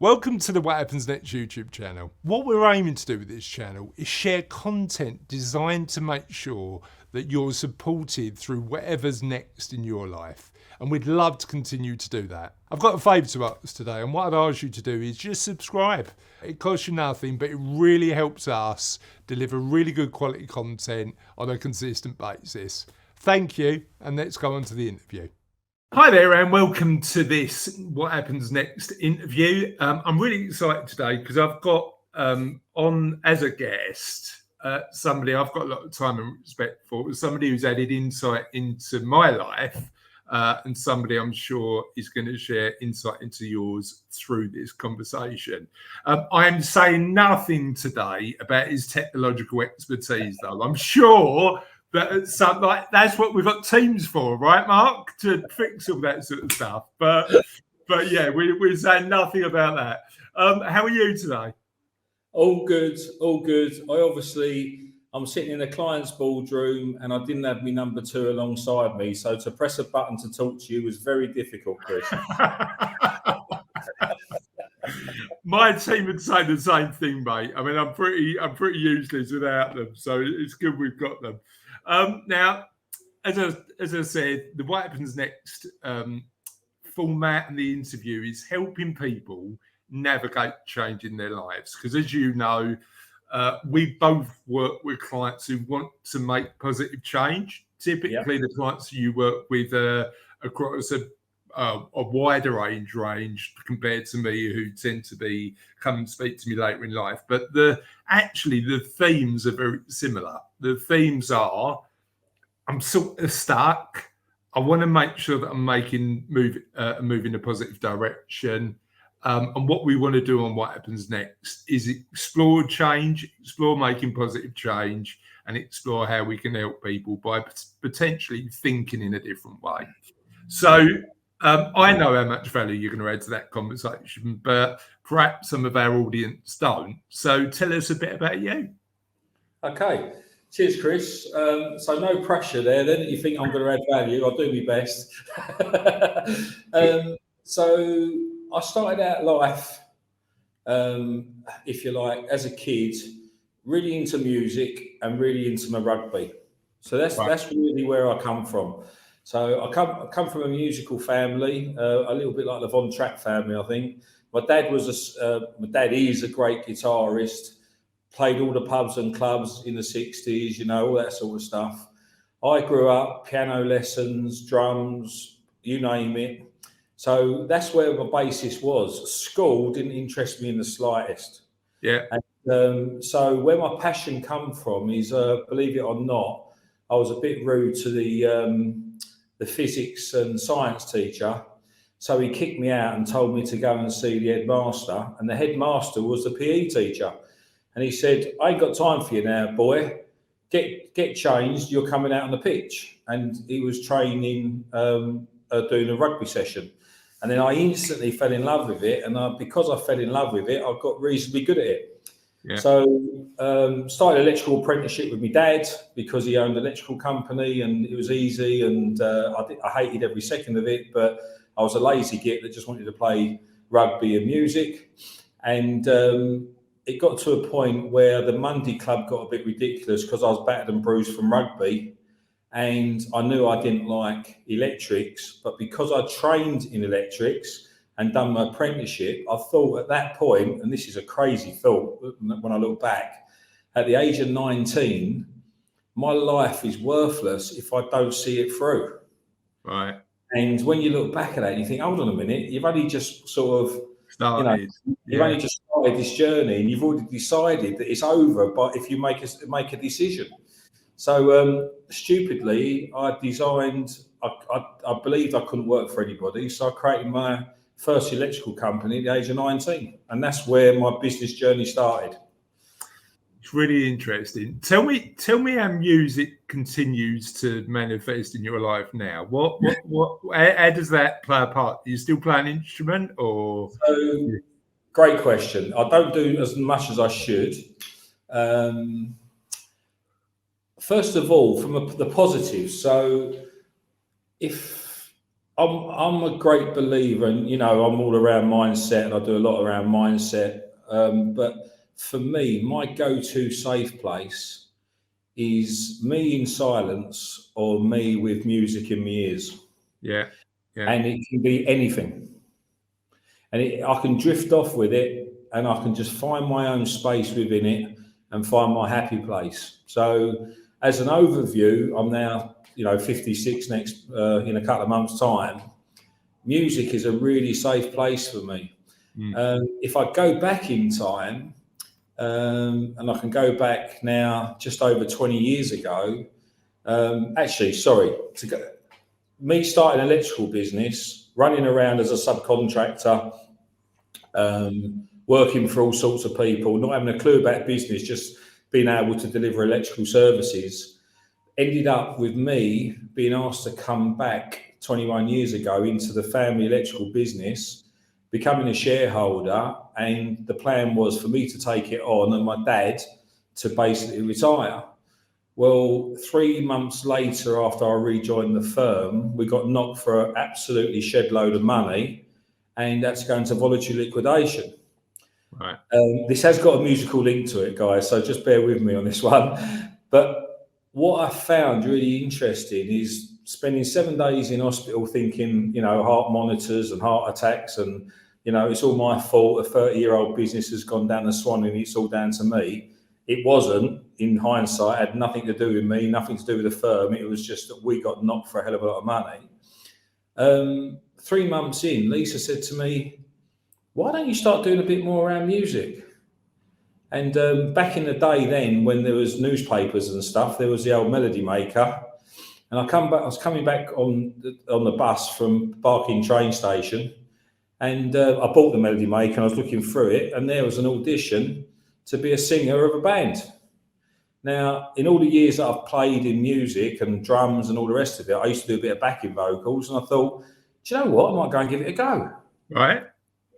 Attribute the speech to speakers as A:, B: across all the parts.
A: Welcome to the What Happens Next YouTube channel. What we're aiming to do with this channel is share content designed to make sure that you're supported through whatever's next in your life. And we'd love to continue to do that. I've got a favour to ask today, and what I'd ask you to do is just subscribe. It costs you nothing, but it really helps us deliver really good quality content on a consistent basis. Thank you, and let's go on to the interview. Hi there, and welcome to this What Happens Next interview. I'm really excited today because I've got on as a guest somebody I've got a lot of time and respect for, somebody who's added insight into my life, and somebody I'm sure is going to share insight into yours through this conversation. I am saying nothing today about his technological expertise, though. I'm sure but some, like, that's what we've got teams for, right, Mark? To fix all that sort of stuff. But yeah, we're saying nothing about that. How are you today?
B: All good, all good. I'm sitting in a client's boardroom and I didn't have my number two alongside me. So to press a button to talk to you was very difficult, Chris.
A: My team would say the same thing, mate. I mean, I'm pretty useless without them. So it's good we've got them. Now, as I said, the What Happens Next format and the interview is helping people navigate change in their lives. Because as you know, we both work with clients who want to make positive change. Typically, the clients you work with are across a wider age range compared to me, who tend to come and speak to me later in life. But the themes are very similar. The themes are, I'm sort of stuck. I want to make sure that I'm move in a positive direction. And what we want to do on What Happens Next is explore change, explore making positive change, and explore how we can help people by potentially thinking in a different way. So I know how much value you're going to add to that conversation, but perhaps some of our audience don't. So tell us a bit about you.
B: Okay. Cheers, Chris. So no pressure there then. You think I'm going to add value. I'll do my best. So I started out life, if you like, as a kid, really into music and really into my rugby. So that's really where I come from. So I come from a musical family, a little bit like the Von Trapp family, I think. My dad is a great guitarist, played all the pubs and clubs in the 60s, you know, all that sort of stuff. I grew up, piano lessons, drums, you name it. So that's where my basis was. School didn't interest me in the slightest.
A: Yeah.
B: And so where my passion come from is, believe it or not, I was a bit rude to the physics and science teacher. So he kicked me out and told me to go and see the headmaster. And the headmaster was the PE teacher. And he said, I ain't got time for you now, boy. Get changed. You're coming out on the pitch. And he was training, doing a rugby session. And then I instantly fell in love with it. And because I fell in love with it, I got reasonably good at it. Yeah. So started electrical apprenticeship with my dad because he owned an electrical company and it was easy. And I hated every second of it. But I was a lazy git that just wanted to play rugby and music. And it got to a point where the Monday club got a bit ridiculous because I was battered and bruised from rugby. And I knew I didn't like electrics, but because I trained in electrics and done my apprenticeship, I thought at that point, and this is a crazy thought when I look back, at the age of 19, my life is worthless if I don't see it through.
A: Right.
B: And when you look back at that, you think, hold on a minute, you've only just sort of started. You've only just started this journey and you've already decided that it's over, but if you make a decision. So stupidly, I believed I couldn't work for anybody. So I created my first electrical company at the age of 19. And that's where my business journey started.
A: It's really interesting. Tell me how music continues to manifest in your life now. How does that play a part? Do you still play an instrument or?
B: So, great question. I don't do as much as I should. First of all, from the positives. So if I'm a great believer, and I'm all around mindset, and I do a lot around mindset. But for me, my go-to safe place is me in silence or me with music in my ears,
A: Yeah, yeah,
B: and it can be anything. And I can drift off with it, and I can just find my own space within it and find my happy place. So, as an overview, I'm now 56 next in a couple of months' time. Music is a really safe place for me.
A: mm,
B: If I go back in time, and I can go back now just over 20 years ago, actually, sorry, me starting an electrical business, running around as a subcontractor, working for all sorts of people, not having a clue about business, just being able to deliver electrical services, ended up with me being asked to come back 21 years ago into the family electrical business, becoming a shareholder. And the plan was for me to take it on and my dad to basically retire. Well, 3 months later, after I rejoined the firm, we got knocked for an absolutely shed load of money, and that's going to voluntary liquidation.
A: right.
B: This has got a musical link to it, guys, so just bear with me on this one. But what I found really interesting is spending 7 days in hospital thinking, heart monitors and heart attacks, and, it's all my fault. A 30-year-old business has gone down the swan and it's all down to me. It wasn't, in hindsight, it had nothing to do with me, nothing to do with the firm. It was just that we got knocked for a hell of a lot of money. 3 months in, Lisa said to me, why don't you start doing a bit more around music? And back in the day then, when there was newspapers and stuff, there was the old Melody Maker. And I was coming back on the bus from Barking train station, and I bought the Melody Maker and I was looking through it, and there was an audition to be a singer of a band. Now, in all the years that I've played in music and drums and all the rest of it, I used to do a bit of backing vocals, and I thought, do you know what? I might go and give it a go.
A: Right.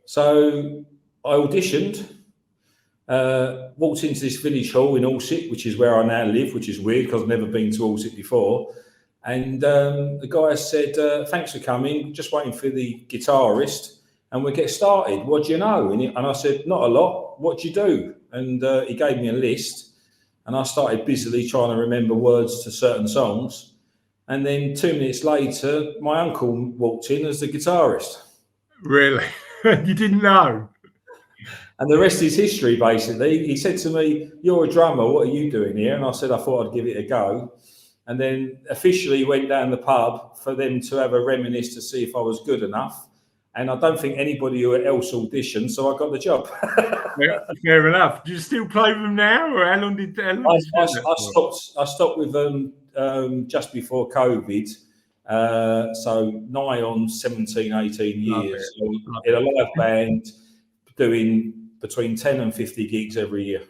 B: So I auditioned, walked into this village hall in Alsip, which is where I now live, which is weird because I've never been to Alsip before. And the guy said, thanks for coming, just waiting for the guitarist and we'll get started. What do you know? And I said, not a lot. What do you do? And he gave me a list, and I started busily trying to remember words to certain songs. And then 2 minutes later, my uncle walked in as the guitarist.
A: Really? You didn't know?
B: And the rest is history, basically. He said to me, you're a drummer, what are you doing here? And I said, I thought I'd give it a go. And then officially went down the pub for them to have a reminisce to see if I was good enough. And I don't think anybody else auditioned, so I got the job.
A: Fair enough. Do you still play with them now, or how long did you do that
B: I stopped with them just before COVID. So nigh on 17, 18 years. So in a live band, doing between 10 and 50 gigs every year.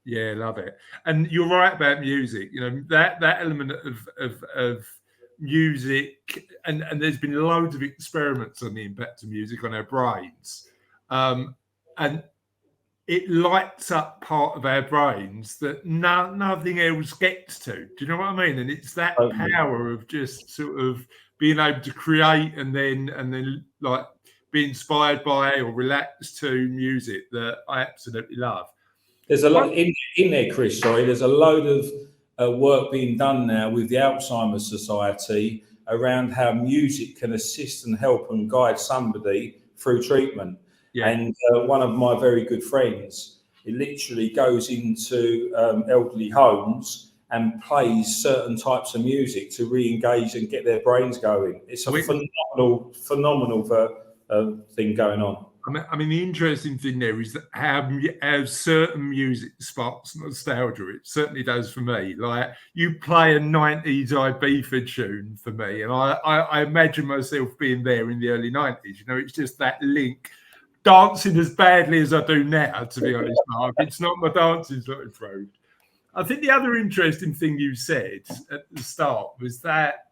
A: Yeah, love it. And you're right about music. That element of music, and there's been loads of experiments on the impact of music on our brains, and it lights up part of our brains that nothing else gets to. Do you know what I mean? And it's that power of just sort of being able to create and then like be inspired by or relax to music that I absolutely love.
B: There's a lot in there, Chris. Sorry, there's a load of work being done now with the Alzheimer's Society around how music can assist and help and guide somebody through treatment. Yeah. And one of my very good friends, it literally goes into elderly homes and plays certain types of music to re-engage and get their brains going. It's a phenomenal thing going on.
A: I mean, the interesting thing there is that how certain music sparks nostalgia. It certainly does for me. Like, you play a 90s Ibiza tune for me, and I imagine myself being there in the early 90s. It's just that link. Dancing as badly as I do now, to be honest, Mark. It's not my dancing's not improved. I think the other interesting thing you said at the start was that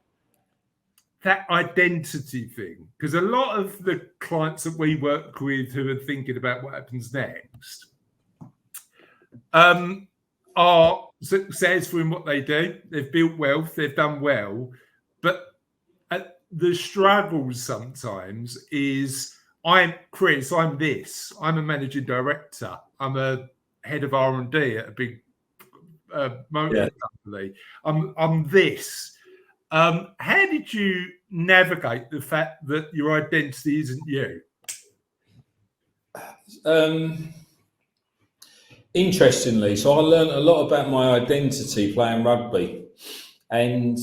A: identity thing, because a lot of the clients that we work with who are thinking about what happens next are successful in what they do. They've built wealth, they've done well, but the struggles sometimes is I'm Chris, I'm this, I'm a managing director, I'm a head of R&D at a big motor company, I'm this. How did you navigate the fact that your identity isn't you?
B: Interestingly, so I learned a lot about my identity playing rugby, and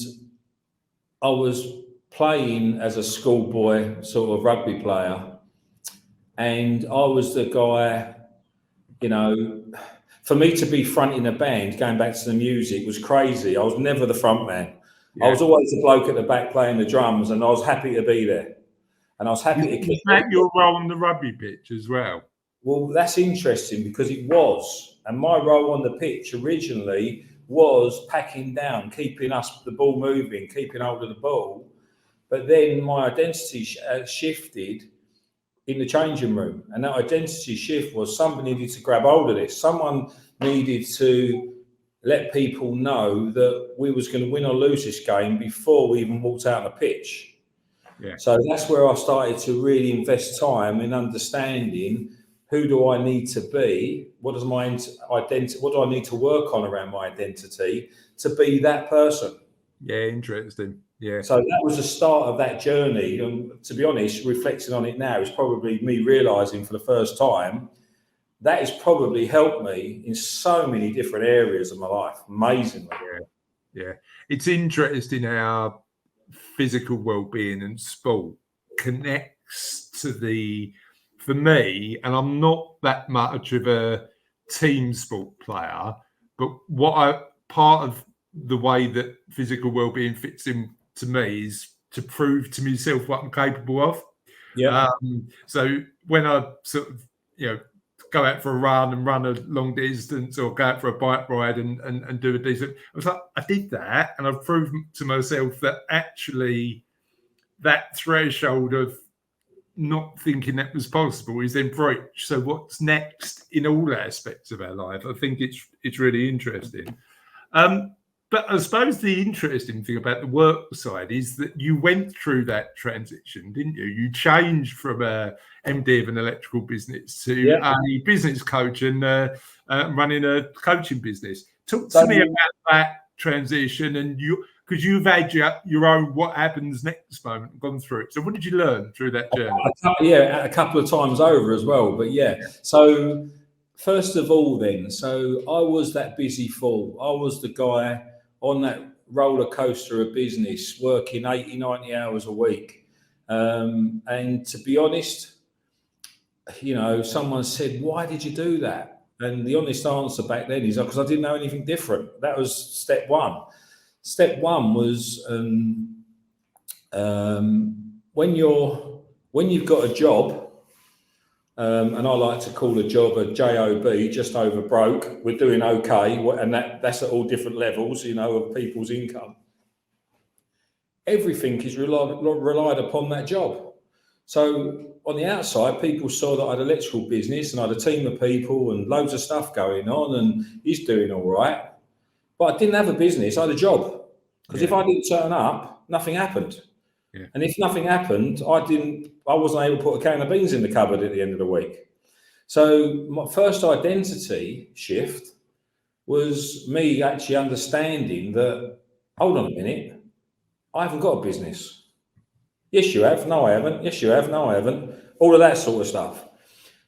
B: I was playing as a schoolboy sort of rugby player, and I was the guy, you know, for me to be fronting a band, going back to the music, was crazy. I was never the front man. I was always the bloke at the back playing the drums, and I was happy to be there. And I was happy to
A: keep that your role on the rugby pitch as well.
B: Well, that's interesting because it was. And my role on the pitch originally was packing down, keeping us the ball moving, keeping hold of the ball. But then my identity shifted in the changing room. And that identity shift was somebody needed to grab hold of this. Someone needed to let people know that we was going to win or lose this game before we even walked out on the pitch.
A: Yeah.
B: So that's where I started to really invest time in understanding who do I need to be? What does my identity? What do I need to work on around my identity to be that person?
A: Yeah, interesting. Yeah.
B: So that was the start of that journey. And to be honest, reflecting on it now is probably me realizing for the first time that has probably helped me in so many different areas of my life. Amazingly.
A: Yeah. It's interesting how physical well-being and sport connects to for me, and I'm not that much of a team sport player, but part of the way that physical well-being fits in to me is to prove to myself what I'm capable of.
B: Yeah.
A: So when I sort of, go out for a run and run a long distance, or go out for a bike ride and do a decent, I was like, I did that, and I've proven to myself that actually that threshold of not thinking that was possible is then breached. So what's next in all aspects of our life? I think it's really interesting. But I suppose the interesting thing about the work side is that you went through that transition, didn't you? You changed from a MD of an electrical business to a business coach and running a coaching business. Talk to me about that transition, and because you've had your own what happens next moment and gone through it. So what did you learn through that journey?
B: Yeah, a couple of times over as well. But so first of all then, so I was that busy fool. I was the guy on that roller coaster of business, working 80, 90 hours a week. And to be honest, someone said, why did you do that? And the honest answer back then is because I didn't know anything different. That was step one. Step one was when you've got a job, and I like to call a job a job, just over broke. We're doing okay, and that's at all different levels, of people's income. Everything is relied upon that job. So on the outside, people saw that I had an electrical business and I had a team of people and loads of stuff going on, and he's doing all right. But I didn't have a business, I had a job. Because if I didn't turn up, nothing happened. Yeah. And if nothing happened, I wasn't able to put a can of beans in the cupboard at the end of the week. So my first identity shift was me actually understanding that, hold on a minute, I haven't got a business. Yes, you have. No, I haven't. Yes, you have. No, I haven't. All of that sort of stuff.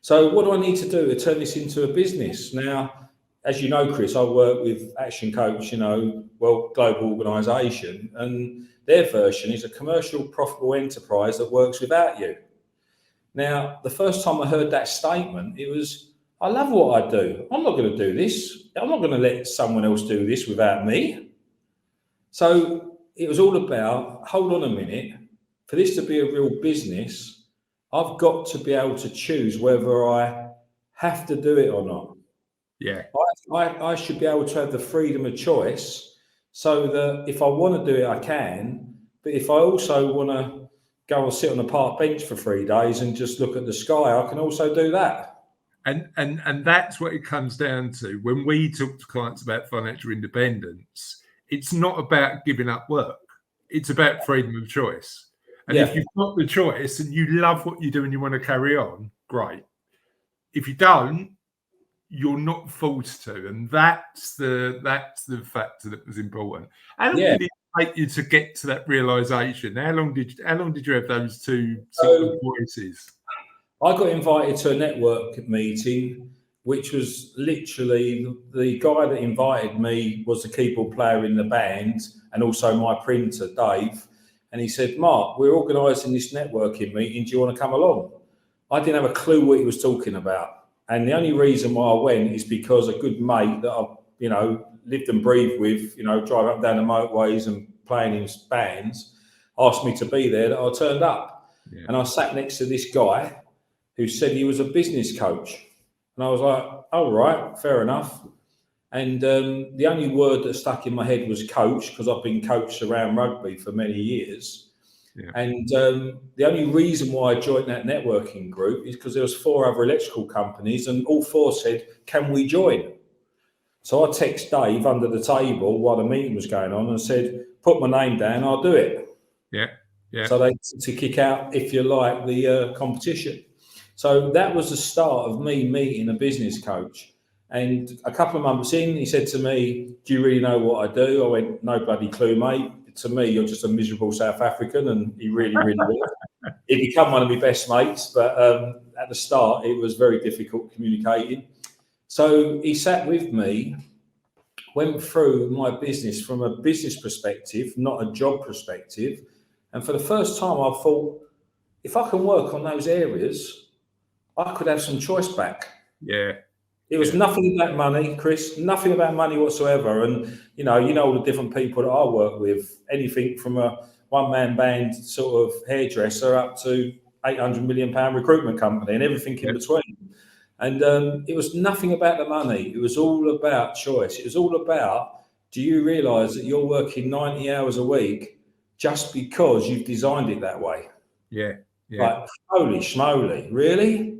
B: So what do I need to do to turn this into a business? Now, as you know, Chris, I work with Action Coach, global organisation, and their version is a commercial, profitable enterprise that works without you. Now, the first time I heard that statement, it was, I love what I do. I'm not going to do this. I'm not going to let someone else do this without me. So it was all about, hold on a minute, for this to be a real business, I've got to be able to choose whether I have to do it or not.
A: Yeah.
B: I should be able to have the freedom of choice so that if I want to do it, I can. But if I also want to go and sit on a park bench for 3 days and just look at the sky, I can also do that.
A: And that's what it comes down to. When we talk to clients about financial independence, it's not about giving up work. It's about freedom of choice. And if you've got the choice and you love what you do and you want to carry on, great. If you don't, you're not forced to, and that's the factor that was important. How long did it take you to get to that realization? How long did you have those two sort of voices?
B: I got invited to a network meeting, which was literally the guy that invited me was the keyboard player in the band and also my printer, Dave. And he said, "Mark, we're organising this networking meeting. Do you want to come along?" I didn't have a clue what he was talking about. And the only reason why I went is because a good mate that I, lived and breathed with, drive up and down the motorways and playing in bands, asked me to be there, that I turned up. Yeah. And I sat next to this guy who said he was a business coach. And I was like, "Oh, right, fair enough." And the only word that stuck in my head was coach, because I've been coached around rugby for many years. Yeah. And the only reason why I joined that networking group is because there was 4 other electrical companies and all 4 said, "Can we join?" So I text Dave under the table while the meeting was going on and said, "Put my name down, I'll do it."
A: Yeah, yeah.
B: So they to kick out, if you like, the competition. So that was the start of me meeting a business coach. And a couple of months in, he said to me, "Do you really know what I do?" I went, "No bloody clue, mate. To me, you're just a miserable South African." And he really, really was. He became one of my best mates, but at the start, it was very difficult communicating. So he sat with me, went through my business from a business perspective, not a job perspective. And for the first time, I thought, if I can work on those areas, I could have some choice back.
A: Yeah.
B: It was nothing about money, Chris, nothing about money whatsoever. And, you know all the different people that I work with, anything from a one-man band sort of hairdresser up to £800 million recruitment company and everything in between. And it was nothing about the money. It was all about choice. It was all about, do you realise that you're working 90 hours a week just because you've designed it that way?
A: Yeah.
B: Like, holy schmoly, really?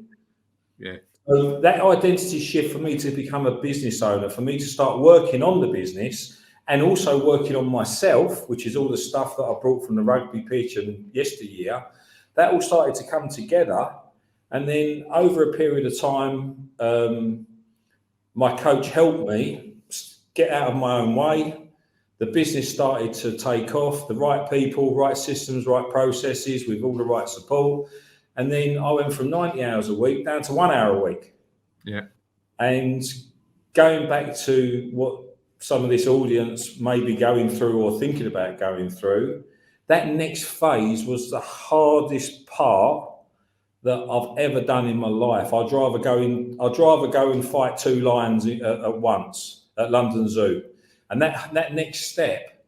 A: Yeah.
B: So that identity shift for me to become a business owner, for me to start working on the business and also working on myself, which is all the stuff that I brought from the rugby pitch and yesteryear, that all started to come together. And then over a period of time, my coach helped me get out of my own way. The business started to take off, the right people, right systems, right processes with all the right support. And then I went from 90 hours a week down to 1 hour a week.
A: Yeah.
B: And going back to what some of this audience may be going through or thinking about going through, that next phase was the hardest part that I've ever done in my life. I'd rather go and fight 2 lions at once at London Zoo. And that next step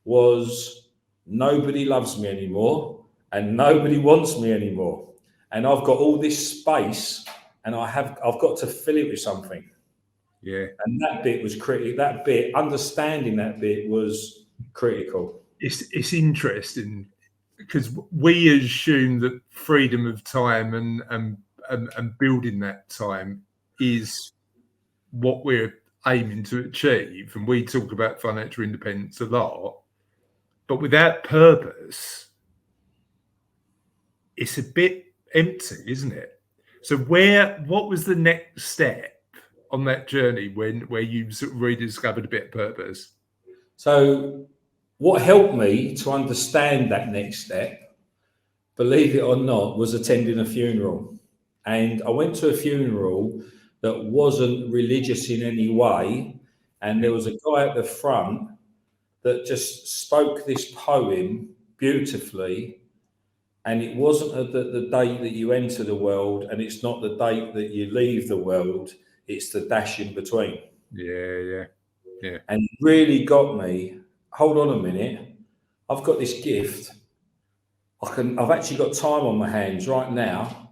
B: was, nobody loves me anymore and nobody wants me anymore. And I've got all this space and I've got to fill it with something.
A: Yeah.
B: And that bit was critical. Understanding that bit was critical.
A: It's interesting because we assume that freedom of time and building that time is what we're aiming to achieve. And we talk about financial independence a lot, but without purpose, it's a bit empty, isn't it? So what was the next step on that journey where you sort of rediscovered a bit of purpose?
B: So what helped me to understand that next step, believe it or not, was attending a funeral. And I went to a funeral that wasn't religious in any way. And there was a guy at the front that just spoke this poem beautifully. And it wasn't the date that you enter the world, and it's not the date that you leave the world. It's the dash in between.
A: Yeah.
B: And it really got me. Hold on a minute. I've got this gift. I've actually got time on my hands right now.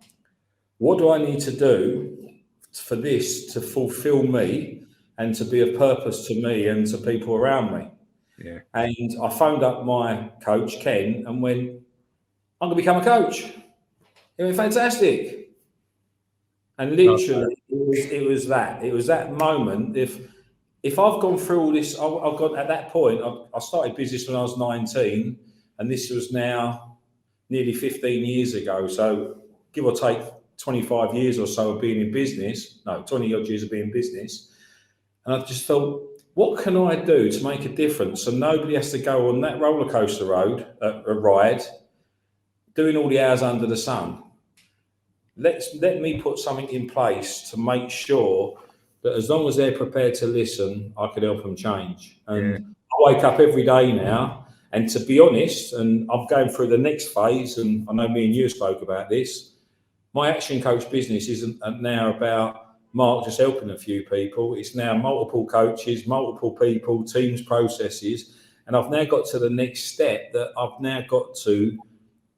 B: What do I need to do for this to fulfill me and to be of purpose to me and to people around me?
A: Yeah.
B: And I phoned up my coach, Ken, and went, "I'm going to become a coach." It was fantastic. And literally, it was that moment. If I've gone through all this, I've got at that point, I started business when I was 19, and this was now nearly 15 years ago. So give or take 25 years or so of being in business, no, 20 odd years of being in business. And I just thought, what can I do to make a difference so nobody has to go on that roller coaster ride, doing all the hours under the sun? Let me put something in place to make sure that as long as they're prepared to listen, I can help them change. And I wake up every day now, and to be honest, and I'm going through the next phase, and I know me and you spoke about this, my action coach business isn't now about Mark just helping a few people. It's now multiple coaches, multiple people, teams, processes. And I've now got to the next step that I've now got to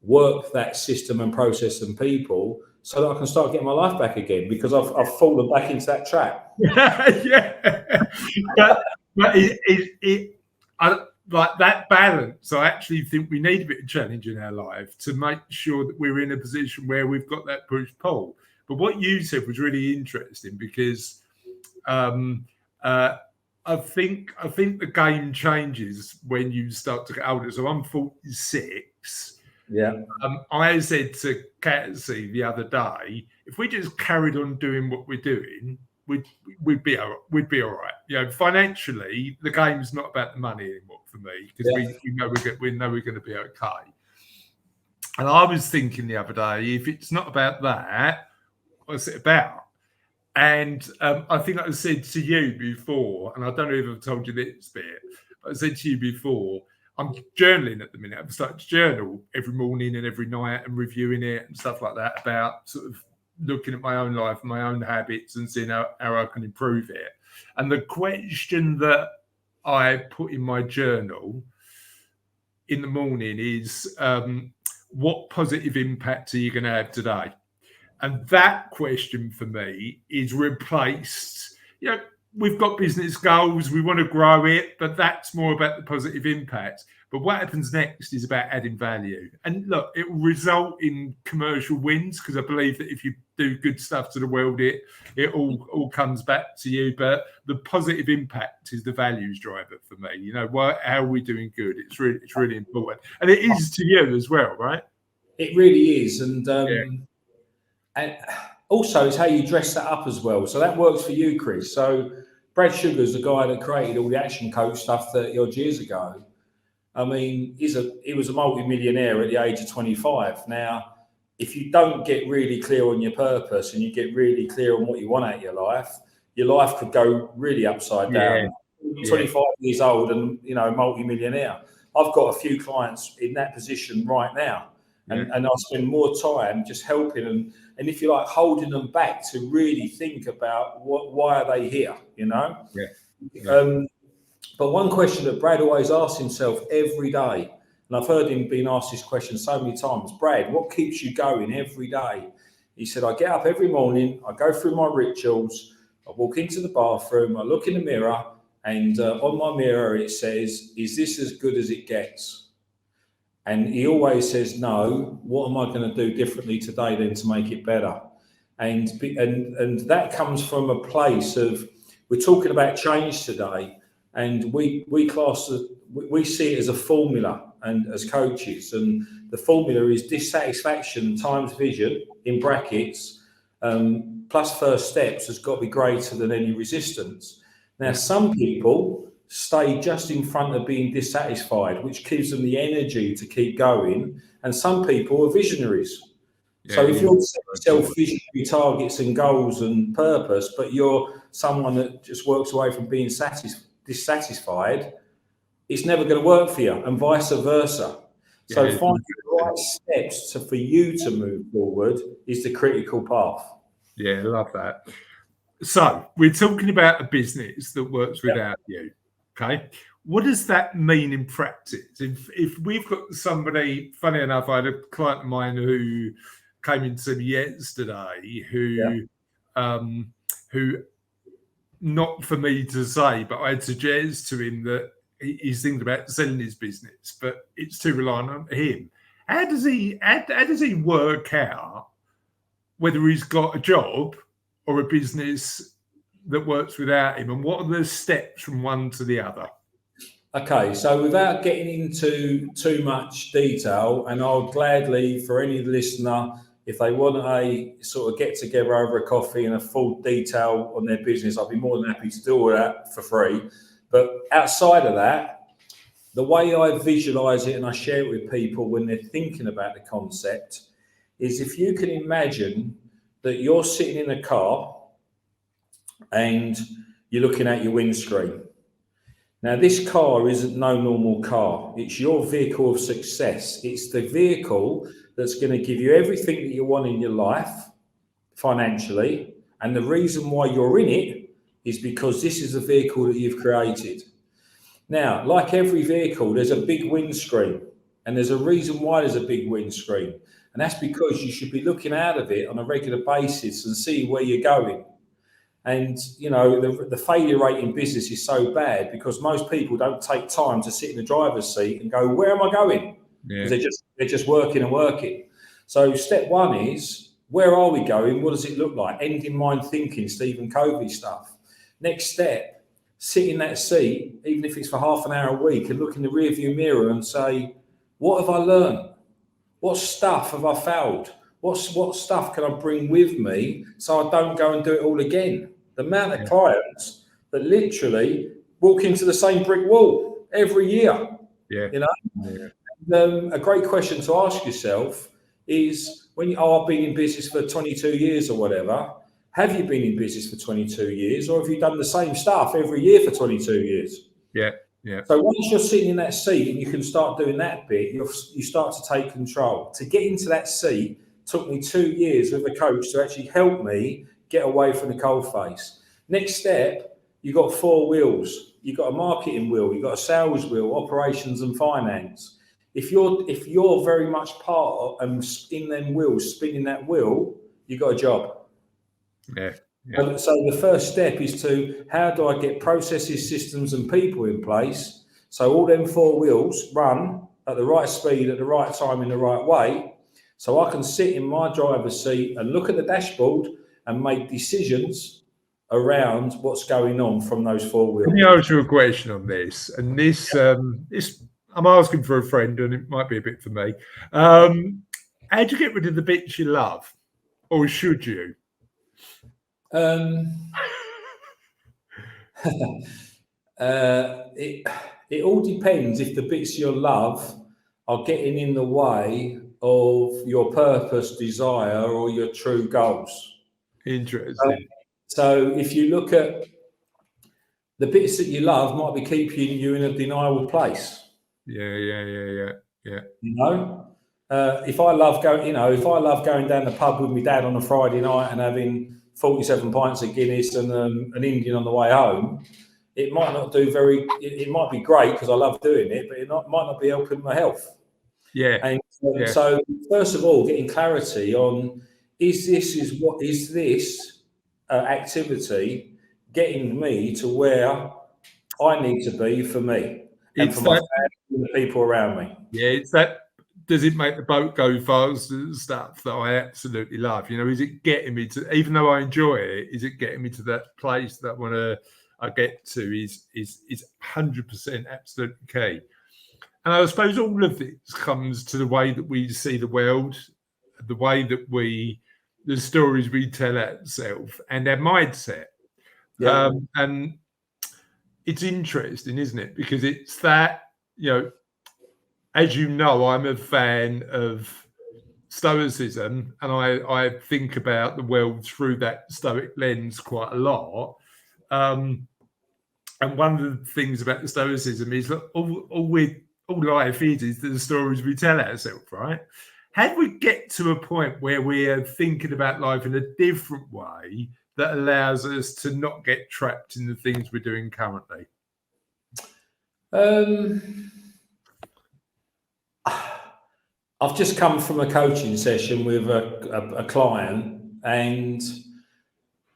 B: work that system and process and people so that I can start getting my life back again, because I've fallen back into that trap.
A: Yeah. but like that balance, I actually think we need a bit of challenge in our life to make sure that we're in a position where we've got that push-pull. But what you said was really interesting, because I think the game changes when you start to get older. So I'm 46.
B: Yeah.
A: I said to Catsy the other day, if we just carried on doing what we're doing, we'd be all right. You know, financially, the game's not about the money anymore for me, because we know we're going to be okay. And I was thinking the other day, if it's not about that, what's it about? And I think I said to you before, and I don't know if I've told you this bit, but I said to you before, I'm journaling at the minute. I've started to journal every morning and every night and reviewing it and stuff like that, about sort of looking at my own life, my own habits, and seeing how I can improve it. And the question that I put in my journal in the morning is, what positive impact are you going to have today? And that question for me is replaced. You know, we've got business goals, we want to grow it, but that's more about the positive impact. But what happens next is about adding value. And look, it will result in commercial wins, because I believe that if you do good stuff to the world, it all comes back to you. But the positive impact is the values driver for me. You know, how are we doing good? It's really important. And it is to you as well, right?
B: It really is. And also it's how you dress that up as well. So that works for you, Chris. So Brad Sugar's the guy that created all the action coach stuff 30 odd years ago. I mean, he was a multi-millionaire at the age of 25. Now, if you don't get really clear on your purpose and you get really clear on what you want out of your life could go really upside down. 25 years old and, you know, multi-millionaire. I've got a few clients in that position right now. And I spend more time just helping and if you like, holding them back to really think about why are they here, you know? But one question that Brad always asks himself every day, and I've heard him being asked this question so many times, Brad, what keeps you going every day? He said, I get up every morning, I go through my rituals, I walk into the bathroom, I look in the mirror, and on my mirror it says, is this as good as it gets? And he always says, no, what am I going to do differently today then to make it better? And that comes from a place of, we're talking about change today, and we see it as a formula and as coaches, and the formula is dissatisfaction times vision in brackets plus first steps has got to be greater than any resistance. Now, some people stay just in front of being dissatisfied, which gives them the energy to keep going, and some people are visionaries. So if you're self-visionary targets and goals and purpose, but you're someone that just works away from being dissatisfied, it's never going to work for you, and vice versa. So finding the right steps for you to move forward is the critical path.
A: Yeah, I love that. So we're talking about a business that works without you. Okay. What does that mean in practice? If we've got somebody, funny enough, I had a client of mine who came in to see me yesterday who not for me to say, but I'd suggest to him that he's thinking about selling his business, but it's too reliant on him. How does he work out whether he's got a job or a business that works without him, and what are the steps from one to the other?
B: Okay, so without getting into too much detail, and I'll gladly, for any listener, if they want a sort of get together over a coffee and a full detail on their business, I'll be more than happy to do all that for free. But outside of that, the way I visualize it and I share it with people when they're thinking about the concept is, if you can imagine that you're sitting in a car and you're looking at your windscreen. Now, this car isn't no normal car. It's your vehicle of success. It's the vehicle that's going to give you everything that you want in your life financially. And the reason why you're in it is because this is a vehicle that you've created. Now, like every vehicle, there's a big windscreen, and there's a reason why there's a big windscreen. And that's because you should be looking out of it on a regular basis and see where you're going. And, you know, the failure rate in business is so bad because most people don't take time to sit in the driver's seat and go, where am I going? Because they're just working and working. So step one is, where are we going? What does it look like? End in mind thinking, Stephen Covey stuff. Next step, sit in that seat, even if it's for half an hour a week, and look in the rearview mirror and say, what have I learned? What stuff have I failed? What stuff can I bring with me so I don't go and do it all again? The amount of clients that literally walk into the same brick wall every year. You know, a great question to ask yourself is, when I've been in business for 22 years or whatever, have you been in business for 22 years, or have you done the same stuff every year for 22 years? So once you're sitting in that seat and you can start doing that bit, you start to take control. To get into that seat took me 2 years with a coach to actually help me get away from the cold face. Next step, you've got 4 wheels. You've got a marketing wheel, you've got a sales wheel, operations and finance. If you're very much part of in them wheels, spinning that wheel, you've got a job. So the first step is to, how do I get processes, systems and people in place so all them 4 wheels run at the right speed, at the right time, in the right way, so I can sit in my driver's seat and look at the dashboard and make decisions around what's going on from those 4 wheels.
A: Let me ask you a question on this, and this I'm asking for a friend, and it might be a bit for me. How do you get rid of the bits you love, or should you?
B: It all depends if the bits you love are getting in the way of your purpose, desire, or your true goals.
A: Interesting.
B: So if you look at the bits that you love, might be keeping you in a denial place.
A: Yeah.
B: You know, if I love going down the pub with my dad on a Friday night and having 47 pints of Guinness and an Indian on the way home, it might not do it might be great because I love doing it, but it might not be helping my health. So first of all, getting clarity on, is this activity getting me to where I need to be for me and for my family and the people around me?
A: Yeah, it's that. Does it make the boat go faster and stuff that I absolutely love? You know, is it getting me to, even though I enjoy it, is it getting me to that place that I get to? Is 100% absolutely key. And I suppose all of this comes to the way that we see the world, the way that the stories we tell ourselves, and our mindset. And it's interesting, isn't it? Because it's that, you know, as you know, I'm a fan of Stoicism, and I think about the world through that Stoic lens quite a lot. And one of the things about the Stoicism is that all life is the stories we tell ourselves, right? How do we get to a point where we're thinking about life in a different way that allows us to not get trapped in the things we're doing currently?
B: I've just come from a coaching session with a client, and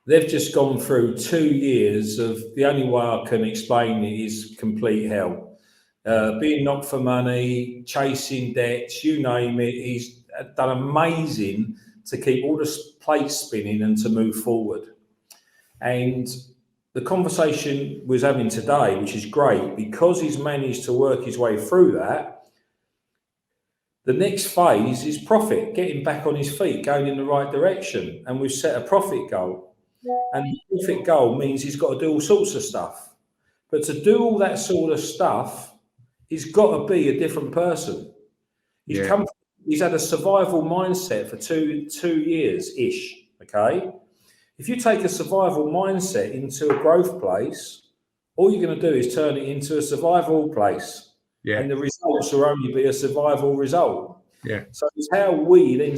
B: they've just gone through 2 years of, the only way I can explain it is complete hell. Being knocked for money, chasing debts, you name it. He's done amazing to keep all the plates spinning and to move forward. And the conversation we're having today, which is great, because he's managed to work his way through that, the next phase is profit, getting back on his feet, going in the right direction. And we've set a profit goal. And the profit goal means he's got to do all sorts of stuff. But to do all that sort of stuff, he's got to be a different person. He's had a survival mindset for two years-ish, okay? If you take a survival mindset into a growth place, all you're going to do is turn it into a survival place. Yeah. And the results will only be a survival result.
A: Yeah.
B: So it's how we then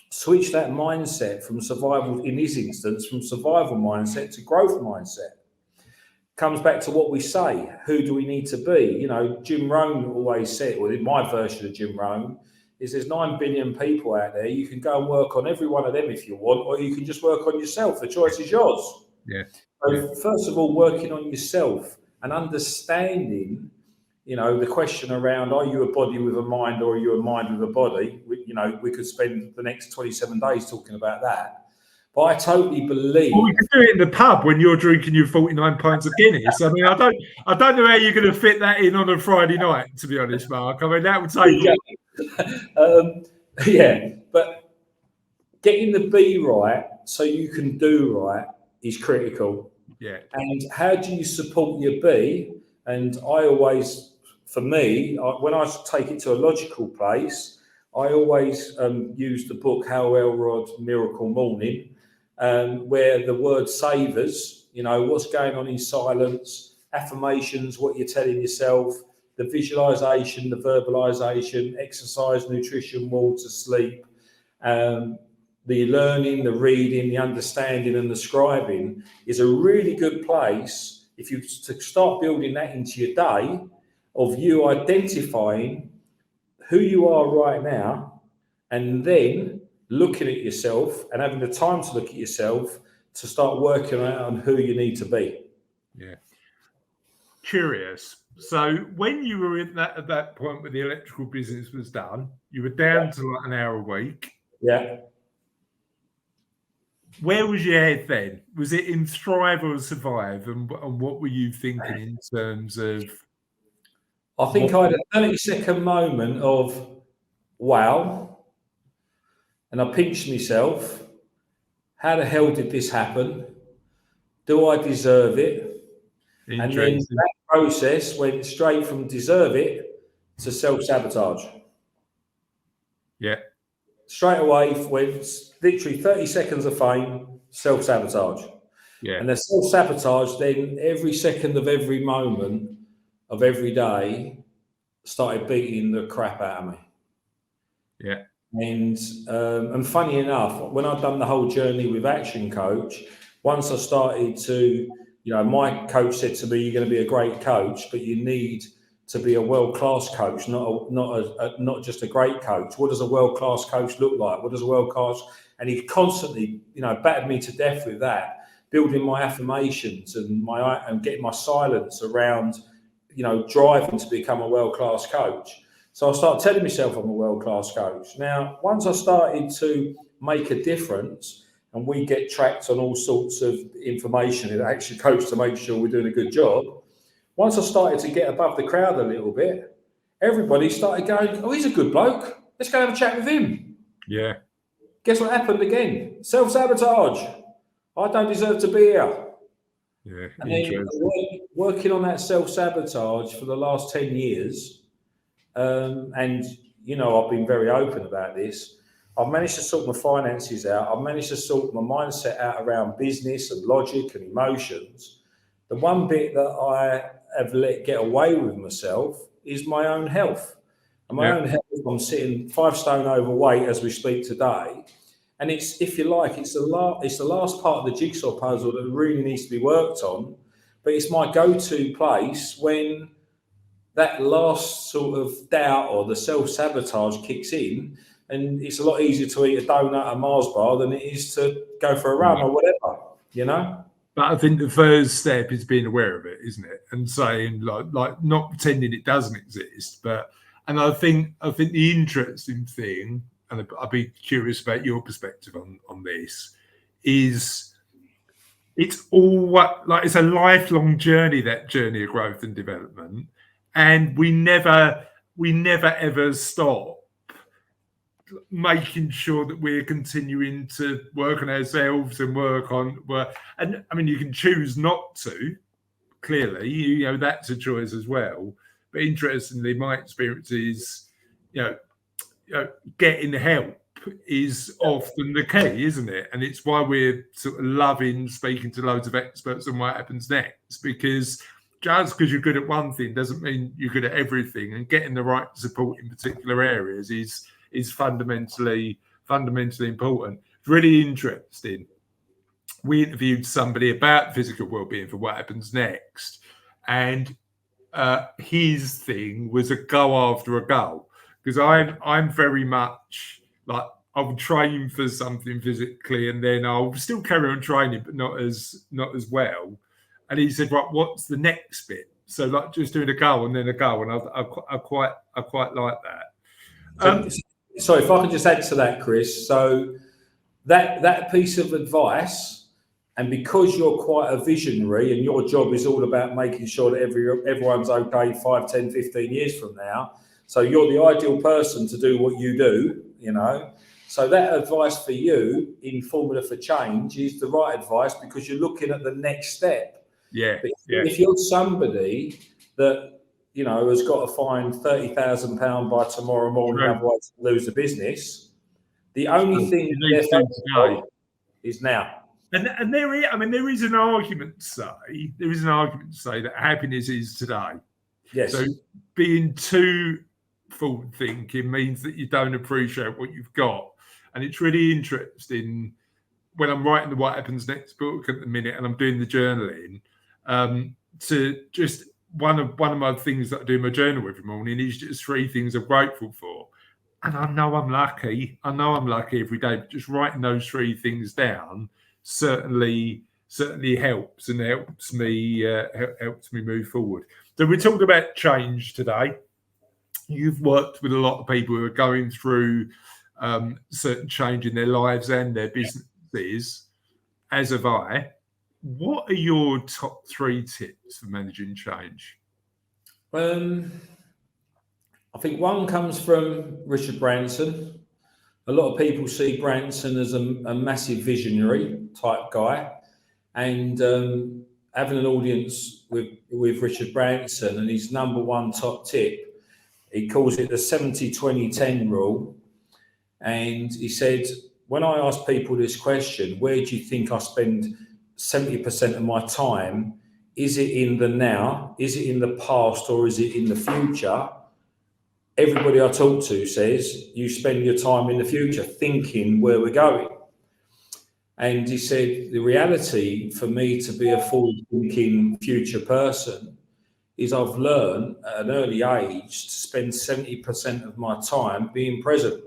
B: switch that mindset from survival, in this instance, from survival mindset to growth mindset. Comes back to what we say. Who do we need to be? You know, Jim Rohn always said, well, in my version of Jim Rohn, is there's 9 billion people out there. You can go and work on every one of them if you want, or you can just work on yourself. The choice is yours.
A: Yeah.
B: So first of all, working on yourself and understanding, you know, the question around, are you a body with a mind or are you a mind with a body? We could spend the next 27 days talking about that. But I totally believe.
A: Well, we could do it in the pub when you're drinking your 49 pints of Guinness. I mean, I don't know how you're going to fit that in on a Friday night, to be honest, Mark. I mean, that would take.
B: Yeah, but getting the be right so you can do right is critical.
A: Yeah.
B: And how do you support your be? And I always, for me, when I take it to a logical place, I always use the book Hal Elrod's Miracle Morning. Where the word savors, you know, what's going on in silence, affirmations, what you're telling yourself, the visualization, the verbalization, exercise, nutrition, water, sleep, the learning, the reading, the understanding and the scribing is a really good place if you to start building that into your day of you identifying who you are right now and then looking at yourself and having the time to look at yourself to start working out on who you need to be.
A: Yeah. Curious. So when you were at that point where the electrical business was done, you were down to like an hour a week.
B: Yeah.
A: Where was your head then? Was it in thrive or survive? And what were you thinking in terms of?
B: I think I had a 30-second moment of wow. And I pinched myself. How the hell did this happen? Do I deserve it? And then that process went straight from deserve it to self-sabotage.
A: Yeah.
B: Straight away went literally 30 seconds of fame, self-sabotage.
A: Yeah.
B: And the self-sabotage then every second of every moment of every day started beating the crap out of me.
A: Yeah.
B: And funny enough, when I've done the whole journey with Action Coach, once I started to, you know, my coach said to me, "You're going to be a great coach, but you need to be a world-class coach, not just a great coach. What does a world-class coach look like? What does a world-class?" And he constantly, you know, battered me to death with that, building my affirmations and getting my silence around, you know, driving to become a world-class coach. So I started telling myself I'm a world-class coach. Now, once I started to make a difference, and we get tracked on all sorts of information in Action Coach to make sure we're doing a good job, once I started to get above the crowd a little bit, everybody started going, "Oh, he's a good bloke. Let's go have a chat with him."
A: Yeah.
B: Guess what happened again? Self-sabotage. I don't deserve to be here.
A: Yeah.
B: And then working on that self-sabotage for the last 10 years, and, you know, I've been very open about this. I've managed to sort my finances out. I've managed to sort my mindset out around business and logic and emotions. The one bit that I have let get away with myself is my own health. And my own health, I'm sitting 5 stone overweight as we speak today. And it's, if you like, it's the last part of the jigsaw puzzle that really needs to be worked on. But it's my go-to place when that last sort of doubt or the self-sabotage kicks in, and it's a lot easier to eat a donut, a Mars bar, than it is to go for a run or whatever, you know?
A: But I think the first step is being aware of it, isn't it? And saying like not pretending it doesn't exist. And I think the interesting thing, and I'd be curious about your perspective on this, is it's all like it's a lifelong journey, that journey of growth and development, and we never ever stop making sure that we're continuing to work on ourselves and work. And I mean, you can choose not to. Clearly, you know, that's a choice as well. But interestingly, my experience is, you know, getting help is often the key, isn't it? And it's why we're sort of loving speaking to loads of experts on what happens next, because just because you're good at one thing doesn't mean you're good at everything, and getting the right support in particular areas is fundamentally important. It's really interesting. We interviewed somebody about physical well-being for What Happens Next, and his thing was a go after a goal, because I'm very much like, I'll train for something physically and then I'll still carry on training, but not as well. And he said, right, what's the next bit? So like just doing a goal and then a goal, and I quite like that.
B: Sorry, if I can just add to that, Chris. So that piece of advice, and because you're quite a visionary and your job is all about making sure that everyone's okay 5, 10, 15 years from now, so you're the ideal person to do what you do, you know. So that advice for you in Formula for Change is the right advice, because you're looking at the next step.
A: Yeah.
B: But if you're somebody that, you know, has got to find £30,000 by tomorrow morning, otherwise lose the business, the only thing they're focused on is now.
A: And there is an argument to say that happiness is today.
B: Yes.
A: So being too forward thinking means that you don't appreciate what you've got. And it's really interesting when I'm writing the What Happens Next book at the minute, and I'm doing the journaling, to just one of my things that I do in my journal every morning is just 3 things I'm grateful for. And I know I'm lucky every day, but just writing those 3 things down certainly helps, and helps me move forward. So we talked about change today. You've worked with a lot of people who are going through certain change in their lives and their businesses, as have I. What are your top 3 tips for managing change?
B: I think one comes from Richard Branson. A lot of people see Branson as a massive visionary type guy, and having an audience with Richard Branson, and his number 1 top tip, he calls it the 70-20-10 rule. And he said, when I ask people this question, where do you think I spend 70% of my time? Is it in the now? Is it in the past? Or is it in the future? Everybody I talk to says you spend your time in the future thinking where we're going. And he said, the reality for me to be a forward-thinking future person is I've learned at an early age to spend 70% of my time being present.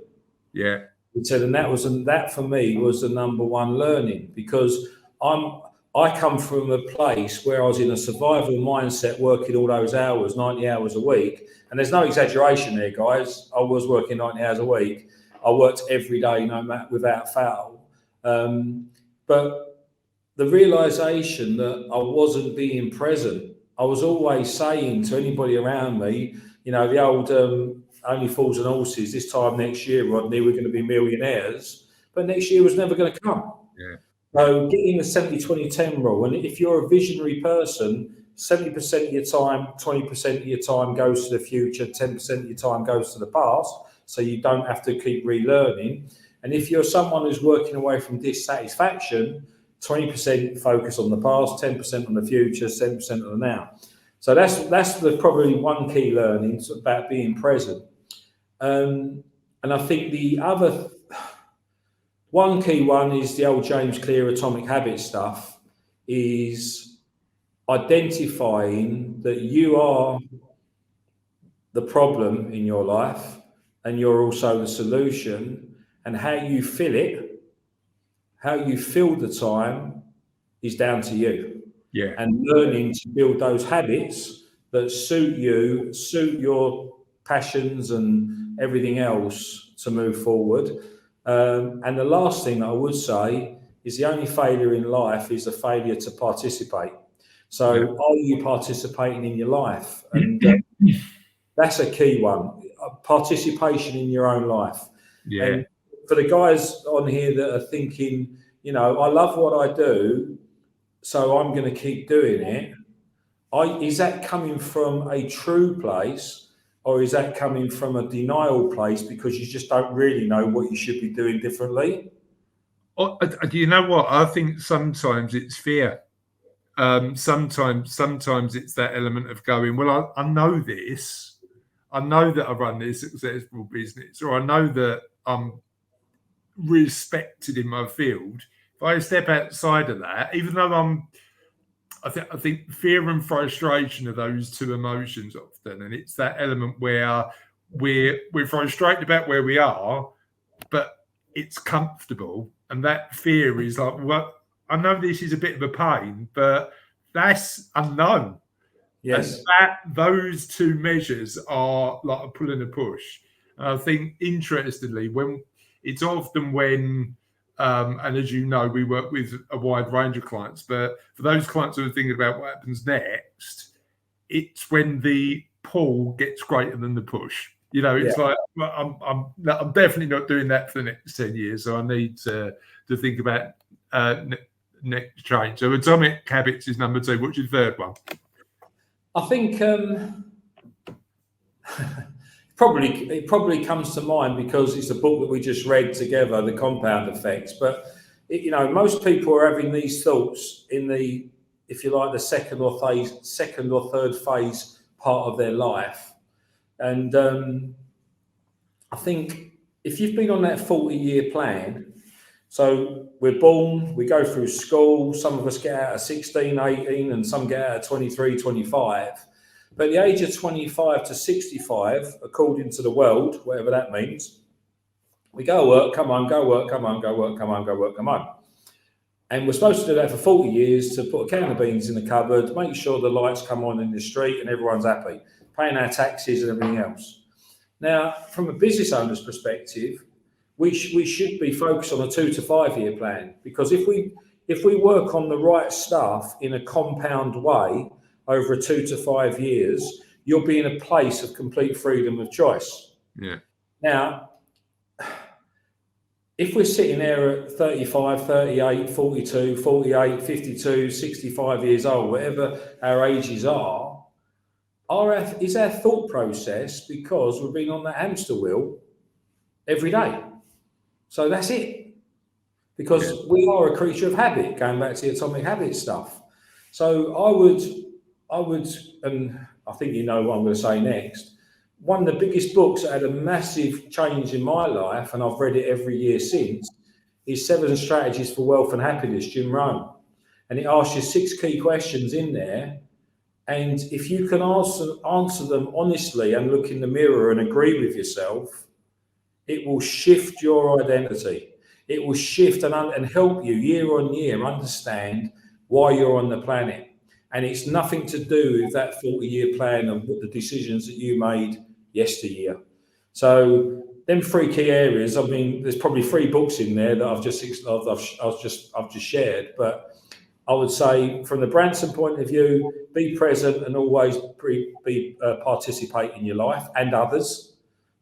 A: Yeah.
B: He said, and that for me was the number 1 learning, because I come from a place where I was in a survival mindset, working all those hours, 90 hours a week. And there's no exaggeration there, guys. I was working 90 hours a week. I worked every day, without fail. But the realization that I wasn't being present, I was always saying to anybody around me, you know, the old only fools and horses, this time next year, Rodney, we're going to be millionaires. But next year was never going to come.
A: Yeah.
B: So getting the 70-20-10 rule, and if you're a visionary person, 70% of your time, 20% of your time goes to the future, 10% of your time goes to the past, so you don't have to keep relearning. And if you're someone who's working away from dissatisfaction, 20% focus on the past, 10% on the future, 10% on the now. So that's probably one key learning about being present. And I think the other one key one is the old James Clear Atomic Habits stuff, is identifying that you are the problem in your life and you're also the solution, and how you feel it, how you feel the time is down to you.
A: Yeah.
B: And learning to build those habits that suit you, suit your passions and everything else to move forward. And the last thing I would say is the only failure in life is a failure to participate. So are you participating in your life? And that's a key one, participation in your own life.
A: Yeah.
B: And for the guys on here that are thinking, you know, I love what I do, so I'm going to keep doing it. Is that coming from a true place, or is that coming from a denial place because you just don't really know what you should be doing differently?
A: Oh, do you know what? I think sometimes it's fear. Sometimes it's that element of going, well, I know this. I know that I run this successful business, or I know that I'm respected in my field. If I step outside of that, even though I think fear and frustration are those two emotions often, and it's that element where we're frustrated about where we are, but it's comfortable, and that fear is like, well, I know this is a bit of a pain, but that's unknown.
B: Yes.
A: And those two measures are like a pull and a push. And I think, interestingly, it's often when, and as you know, we work with a wide range of clients, but for those clients who are thinking about what happens next, it's when the pull gets greater than the push. You know, it's like, well, I'm definitely not doing that for the next 10 years, so I need to think about next change. So Atomic Habits is number 2. What's your third one?
B: I think it probably comes to mind because it's a book that we just read together, The Compound Effects. But you know, most people are having these thoughts in the, if you like, the second or third phase part of their life. And I think if you've been on that 40-year plan, so we're born, we go through school, some of us get out at 16, 18, and some get out at 23, 25. But at the age of 25 to 65, according to the world, whatever that means, we go work, come on, go work, come on, go work, come on, go work, come on. And we're supposed to do that for 40 years to put a can of beans in the cupboard, make sure the lights come on in the street and everyone's happy, paying our taxes and everything else. Now, from a business owner's perspective, we should be focused on a 2 to 5 year plan, because if we work on the right stuff in a compound way over a 2 to 5 years, you'll be in a place of complete freedom of choice.
A: Yeah.
B: Now, if we're sitting there at 35, 38, 42, 48, 52, 65 years old, whatever our ages are, is our thought process because we've been on that hamster wheel every day. So that's it. Because we are a creature of habit, going back to the Atomic Habits stuff. So I would, and I think you know what I'm going to say next, one of the biggest books that had a massive change in my life, and I've read it every year since, is 7 Strategies for Wealth and Happiness, Jim Rohn. And it asks you 6 key questions in there. And if you can answer them honestly and look in the mirror and agree with yourself, it will shift your identity. It will shift and help you year on year understand why you're on the planet. And it's nothing to do with that 40-year plan and the decisions that you made yesteryear. So them 3 key areas, I mean, there's probably 3 books in there that I've just shared, but I would say from the Branson point of view, be present and always participate in your life and others.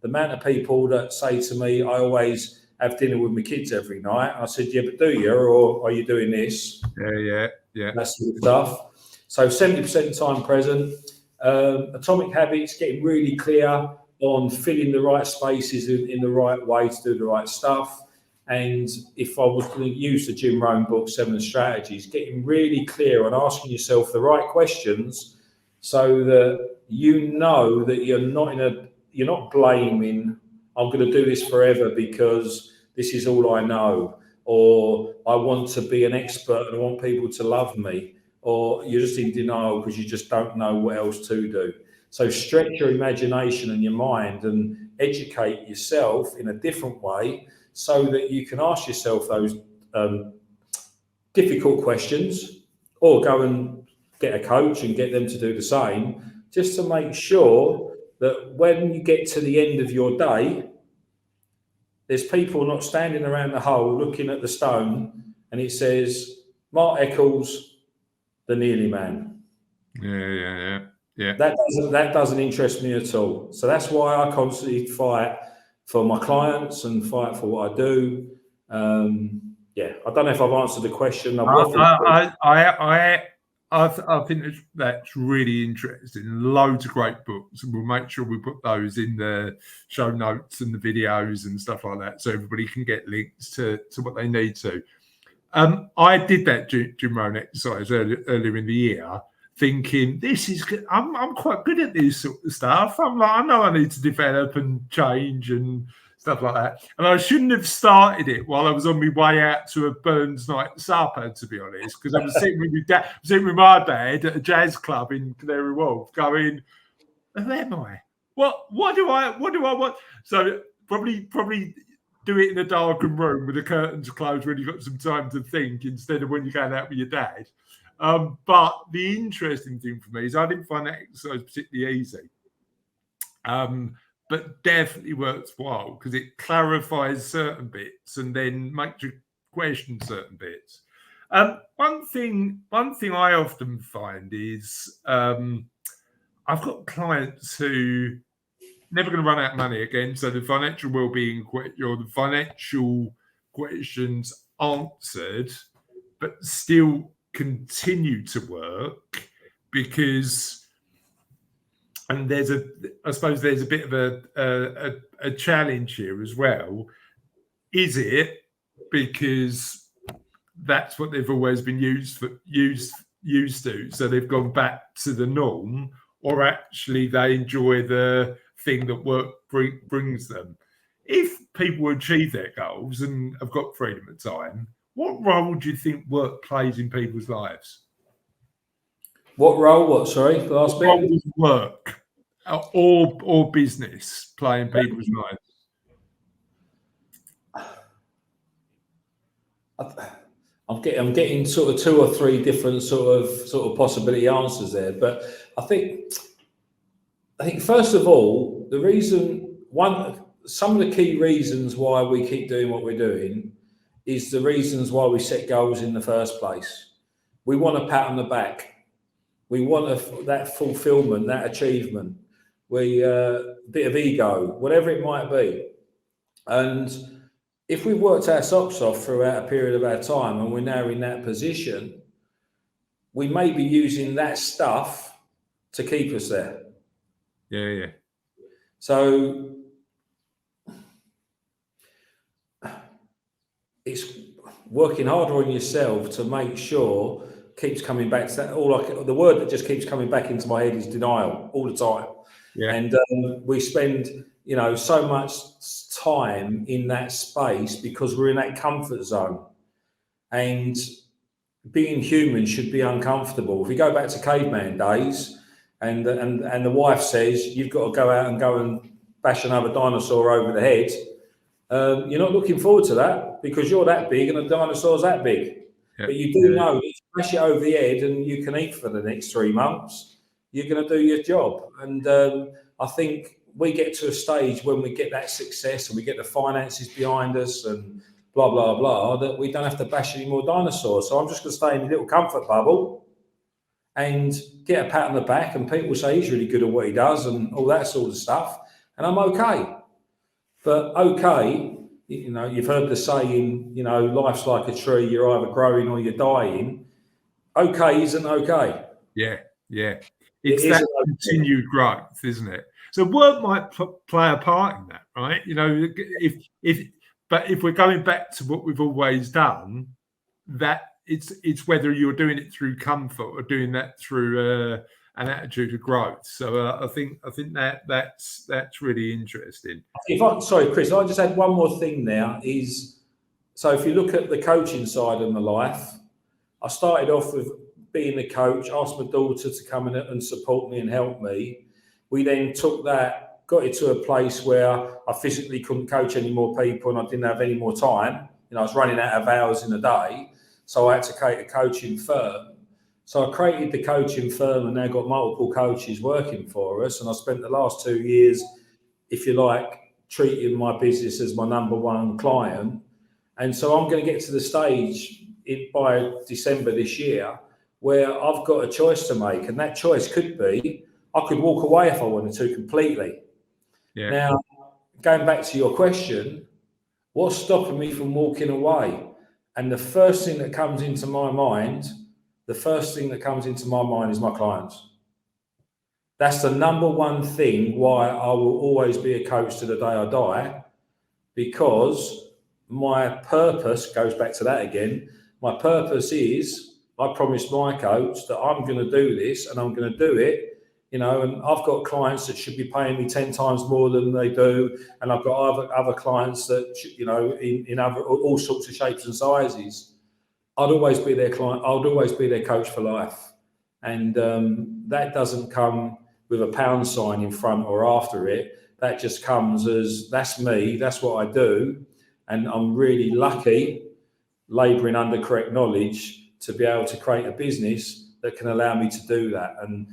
B: The amount of people that say to me, I always have dinner with my kids every night. I said, yeah, but do you? Or are you doing this?
A: Yeah.
B: That sort of stuff. So 70% time present. Atomic Habits, getting really clear on filling the right spaces in the right way to do the right stuff. And if I was going to use the Jim Rohn book, 7 Strategies, getting really clear on asking yourself the right questions so that you know that you're not blaming, I'm going to do this forever because this is all I know, or I want to be an expert and I want people to love me, or you're just in denial because you just don't know what else to do. So stretch your imagination and your mind and educate yourself in a different way so that you can ask yourself those difficult questions, or go and get a coach and get them to do the same, just to make sure that when you get to the end of your day, there's people not standing around the hole looking at the stone and it says Marc Eccles, the Nearly Man.
A: Yeah.
B: That doesn't interest me at all. So that's why I constantly fight for my clients and fight for what I do. I don't know if I've answered the question.
A: I think that's really interesting. Loads of great books, and we'll make sure we put those in the show notes and the videos and stuff like that, so everybody can get links to what they need to. I did that gym road exercise earlier in the year, thinking this is good. I'm quite good at this sort of stuff. I'm like, I know I need to develop and change and stuff like that. And I shouldn't have started it while I was on my way out to a Burns night supper, to be honest, because I was sitting with my dad at a jazz club in Canary Wharf, going, "Who am I? What do I want?" So probably do it in a darkened room with the curtains closed when you've got some time to think, instead of when you're going out with your dad. But the interesting thing for me is I didn't find that exercise particularly easy. But definitely worthwhile because it clarifies certain bits and then makes you question certain bits. One thing I often find is I've got clients who never going to run out of money again. So the financial well-being or the financial questions answered, but still continue to work because. And I suppose there's a bit of a challenge here as well. Is it because that's what they've always been used to, so they've gone back to the norm, or actually they enjoy the thing that work brings them? If people achieve their goals and have got freedom of time, what role do you think work plays in people's lives?
B: What role? What? Sorry, the last bit.
A: What does work or business play in people's lives?
B: I'm getting sort of 2 or 3 different sort of possibility answers there, but I think first of all, some of the key reasons why we keep doing what we're doing is the reasons why we set goals in the first place. We want a pat on the back. We want that fulfillment, that achievement. A bit of ego, whatever it might be. And if we've worked our socks off throughout a period of our time and we're now in that position, we may be using that stuff to keep us there.
A: Yeah.
B: So it's working harder on yourself to make sure keeps coming back to that. The word that just keeps coming back into my head is denial all the time.
A: Yeah.
B: And we spend, so much time in that space because we're in that comfort zone. And being human should be uncomfortable. If we go back to caveman days, and the wife says you've got to go and bash another dinosaur over the head, you're not looking forward to that because you're that big and the dinosaur's that big. Yeah. But you do know if you bash it over the head and you can eat for the next 3 months, you're going to do your job. And I think we get to a stage when we get that success and we get the finances behind us and blah, blah, blah, that we don't have to bash any more dinosaurs. So I'm just going to stay in a little comfort bubble and get a pat on the back, and people say he's really good at what he does and all that sort of stuff. And I'm okay. But okay, you've heard the saying, life's like a tree, you're either growing or you're dying. Okay isn't okay.
A: Yeah. It's that continued growth, isn't it? So work might play a part in that, right? If we're going back to what we've always done, that it's whether you're doing it through comfort or doing that through an attitude of growth. So I think that's really interesting.
B: Sorry, Chris, I just had one more thing there. So if you look at the coaching side of my life, I started off with being a coach, asked my daughter to come in and support me and help me. We then took that, got it to a place where I physically couldn't coach any more people and I didn't have any more time. I was running out of hours in a day. So I had to create a coaching firm. So I created the coaching firm and now got multiple coaches working for us. And I spent the last 2 years, if you like, treating my business as my number one client. And so I'm going to get to the stage by December this year where I've got a choice to make, and that choice could be I could walk away if I wanted to completely.
A: Yeah.
B: Now, going back to your question, what's stopping me from walking away? And the first thing that comes into my mind is my clients. That's the number one thing why I will always be a coach to the day I die, because my purpose goes back to that again. My purpose is I promised my coach that I'm going to do this and I'm going to do it. And I've got clients that should be paying me 10 times more than they do. And I've got other clients that, in other all sorts of shapes and sizes. I'd always be their client. I'd always be their coach for life. And that doesn't come with a pound sign in front or after it. That just comes as, that's me, that's what I do. And I'm really lucky, labouring under correct knowledge, to be able to create a business that can allow me to do that. And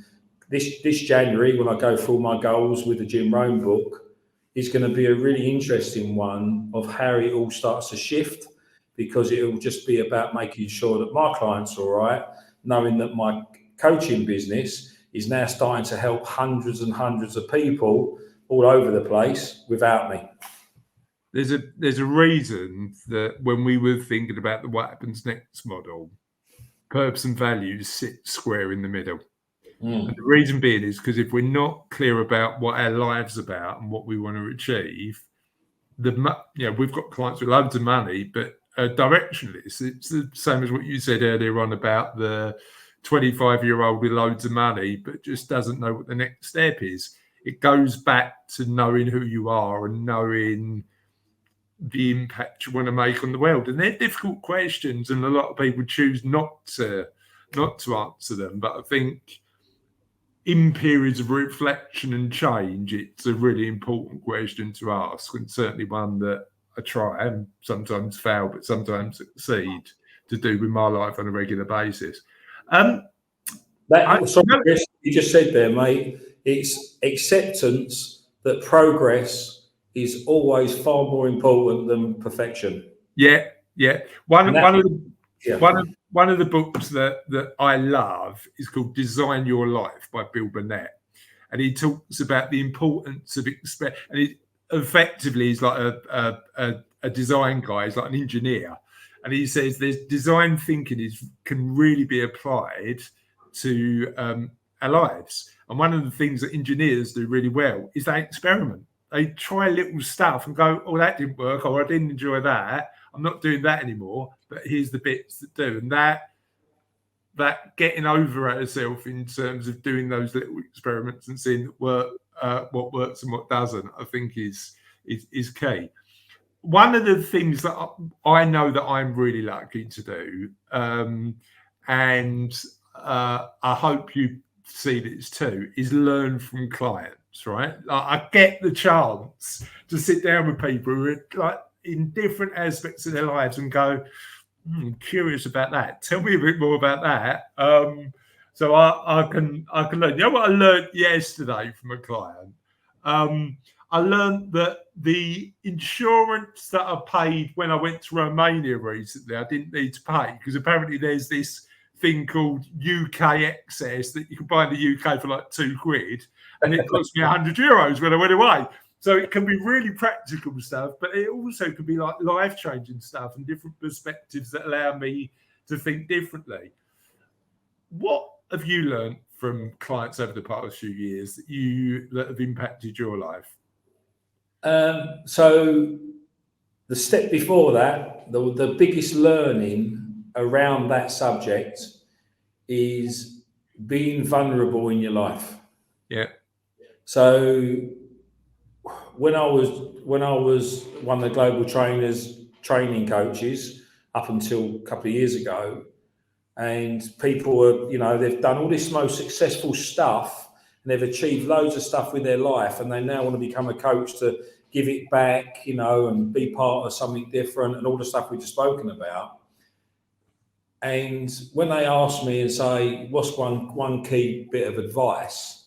B: this January, when I go through my goals with the Jim Rohn book, is going to be a really interesting one of how it all starts to shift, because it will just be about making sure that my clients are all right, knowing that my coaching business is now starting to help hundreds and hundreds of people all over the place without me.
A: There's a reason that when we were thinking about the What Happens Next model, purpose and values sit square in the middle. And the reason being is because if we're not clear about what our life's about and what we want to achieve, we've got clients with loads of money, but directionless. It's the same as what you said earlier on about the 25-year-old with loads of money, but just doesn't know what the next step is. It goes back to knowing who you are and knowing the impact you want to make on the world. And they're difficult questions, and a lot of people choose not to answer them. But I think in periods of reflection and change, it's a really important question to ask, and certainly one that I try and sometimes fail, but sometimes succeed to do with my life on a regular basis.
B: You just said there, mate, it's acceptance that progress is always far more important than perfection.
A: Yeah. One of the books that I love is called Design Your Life by Bill Burnett, and he talks about the importance of and he effectively is like a design guy. He's like an engineer, and he says there's design thinking can really be applied to our lives. And one of the things that engineers do really well is they experiment. They try little stuff and go, oh, that didn't work, or I didn't enjoy that. I'm not doing that anymore, but here's the bits that do. And that getting over ourselves in terms of doing those little experiments and seeing what works and what doesn't, I think is key. One of the things that I know that I'm really lucky to do, and I hope you see this too, is learn from clients, right? Like, I get the chance to sit down with people who are like in different aspects of their lives and go, I'm curious about that. Tell me a bit more about that. So I can learn. You know what I learned yesterday from a client? I learned that the insurance that I paid when I went to Romania recently, I didn't need to pay, because apparently there's this thing called UK excess that you can buy in the UK for like £2, and it cost me €100 when I went away. So it can be really practical stuff, but it also can be like life-changing stuff and different perspectives that allow me to think differently. What have you learned from clients over the past few years that have impacted your life?
B: So the step before that, the biggest learning around that subject is being vulnerable in your life.
A: Yeah.
B: So when I was one of the global training coaches up until a couple of years ago, and people were, they've done all this most successful stuff and they've achieved loads of stuff with their life, and they now want to become a coach to give it back, and be part of something different and all the stuff we've just spoken about. And when they ask me and say, what's one key bit of advice,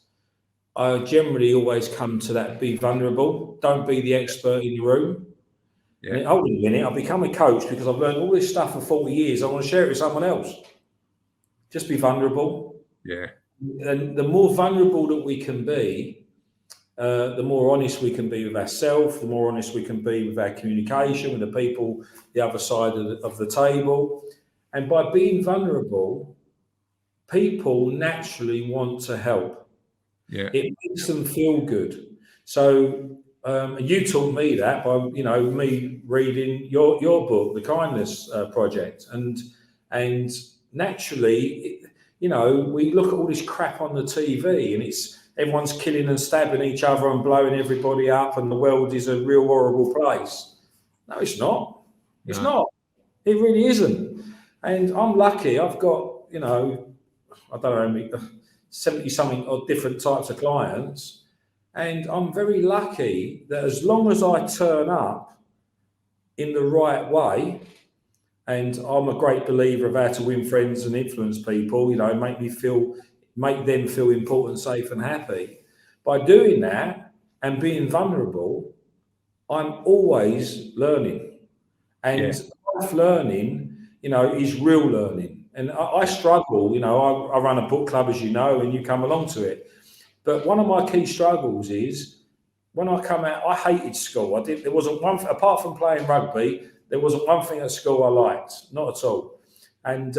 B: I generally always come to that: be vulnerable. Don't be the expert in your room. And then, hold on a minute, I've become a coach because I've learned all this stuff for 40 years. I want to share it with someone else. Just be vulnerable.
A: Yeah.
B: And the more vulnerable that we can be, the more honest we can be with ourselves, the more honest we can be with our communication, with the people the other side of the table. And by being vulnerable, people naturally want to help.
A: Yeah.
B: It makes them feel good. So you taught me that by me reading your book, The Kindness Project, and naturally, we look at all this crap on the TV, and it's everyone's killing and stabbing each other and blowing everybody up, and the world is a real horrible place. No, it's not. It's not. It really isn't. And I'm lucky. I've got I don't know how many 70 something or different types of clients. And I'm very lucky that as long as I turn up in the right way, and I'm a great believer of how to win friends and influence people, make them feel important, safe and happy. By doing that and being vulnerable, I'm always learning. And life learning, is real learning. And I struggle, I run a book club, as you know, and you come along to it. But one of my key struggles is when I come out, I hated school. There wasn't one, apart from playing rugby, there wasn't one thing at school I liked, not at all. And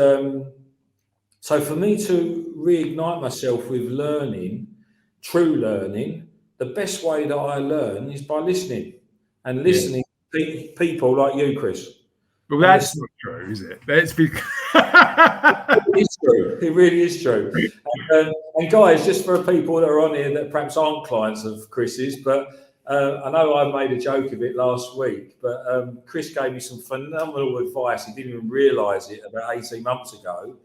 B: so for me to reignite myself with learning, true learning, the best way that I learn is by listening to people like you, Chris.
A: Well, that's not true, is it? That's because
B: it is true. It really is true. And guys, just for people that are on here that perhaps aren't clients of Chris's, but I know I made a joke of it last week, but Chris gave me some phenomenal advice. He didn't even realise it about 18 months ago.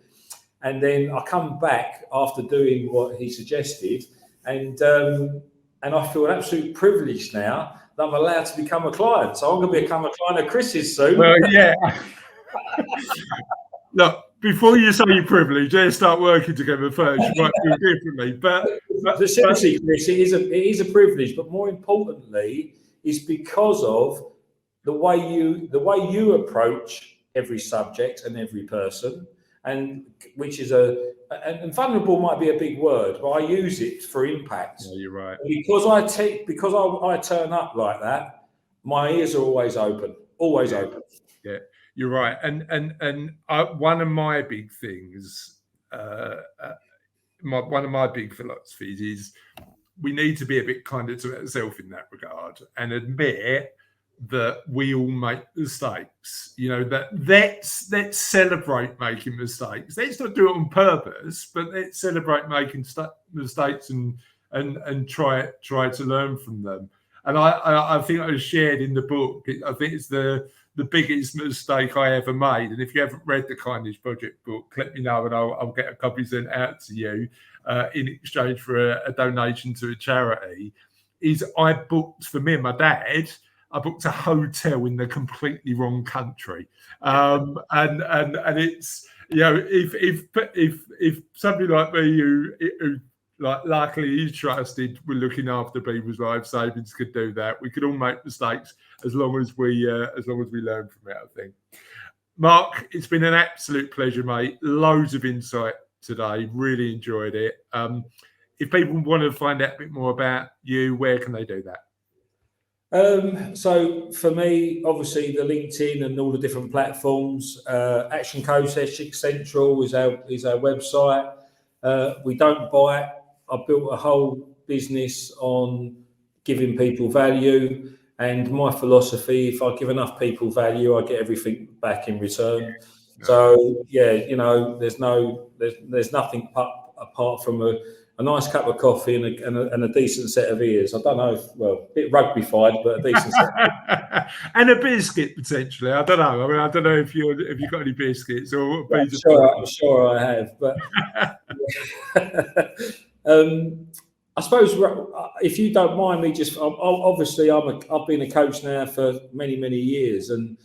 B: And then I come back after doing what he suggested, and I feel an absolute privilege now that I'm allowed to become a client. So I'm going to become a client of Chris's soon.
A: Well, yeah. Look, before you say you're privileged, let's start working together first. You might feel differently, but
B: seriously, Chris, it is a privilege. But more importantly, is because of the way you approach every subject and every person, and which is and vulnerable might be a big word, but I use it for impact.
A: Yeah, you're right.
B: Because I turn up like that, my ears are always open, open.
A: Yeah, you're right. And one of my big things, one of my big philosophies is we need to be a bit kinder to ourselves in that regard and admit that we all make mistakes. Let's celebrate making mistakes. Let's not do it on purpose, but let's celebrate making mistakes and try to learn from them. And I think I shared in the book, I think it's the biggest mistake I ever made. And if you haven't read the Kindness Project book, let me know and I'll get a copy sent out to you in exchange for a donation to a charity. Is I booked for me and my dad. I booked a hotel in the completely wrong country, and it's if somebody like me who like luckily is trusted with looking after people's life savings could do that. We could all make mistakes as long as we learn from it. I think. Mark, it's been an absolute pleasure, mate. Loads of insight today. Really enjoyed it. If people want to find out a bit more about you, where can they do that?
B: So for me, obviously the LinkedIn and all the different platforms, Action Coach Central is our website. We don't bite. I built a whole business on giving people value, and my philosophy, if I give enough people value, I get everything back in return. So there's nothing apart from a nice cup of coffee and a decent set of ears. I don't know a bit rugby-fied, but a decent set.
A: And a biscuit, potentially. I don't know. I don't know if you've got any biscuits or
B: I'm sure I have. But I suppose if you don't mind me obviously I've been a coach now for many, many years. And